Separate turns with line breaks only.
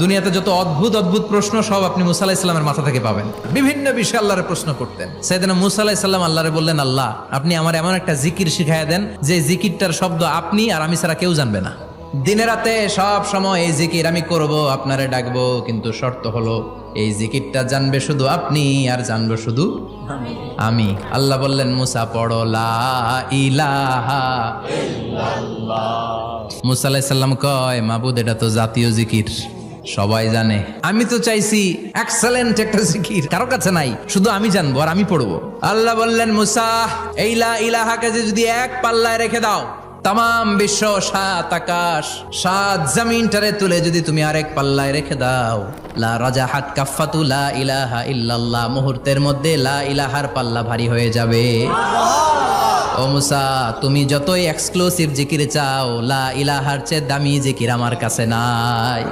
দুনিয়াতে যত অদ্ভুত অদ্ভুত প্রশ্ন সব আপনি মুসা আলাইহিস সালামের মাথা থেকে পাবেন। বিভিন্ন বিষয়ে আল্লাহরে প্রশ্ন করতেন। সাইয়েদনা মুসা আলাইহিস সালাম আল্লাহরে বললেন, আল্লাহ আপনি আমার এমন একটা জিকির শিখাইয়া দেন যে জিকিরটার শব্দ আপনি আর আমি ছাড়া কেউ জানবে না। দিনে রাতে সব সময় এই জিকির আমি করব, আপনারে ডাকবো, কিন্তু শর্ত হলো এই জিকিরটা জানবে শুধু আপনি আর জানবো শুধু আমি। আল্লাহ বললেন, মুসা পড়ো লা ইলাহা ইল্লাল্লাহ। মুসা আলাইহিস সালাম কয়, মাবুদ এটা তো জাতীয় জিকির, সবাই জানে। আমি তো চাইছি এক্সেলেন্ট একটা জিকির, কারো কাছে নাই, শুধু আমি জানবো আর আমি পড়বো। আল্লাহ বললেন, মুসা এই লা ইলাহাকে যদি এক পাল্লায় রেখে দাও, তাম বিশ্ব, 7 আকাশ 7 জমিনটারে তুলে যদি তুমি আরেক পাল্লায় রেখে দাও, লা রাজাহাত কাফাতু লা ইলাহা ইল্লাল্লাহ, মুহূর্তের মধ্যে লা ইলাহার পাল্লা ভারী হয়ে যাবে। ও মুসা, তুমি যতই এক্সক্লুসিভ জিকির চাও, লা ইলাহার চেয়ে দামি জিকির আমার কাছে নাই।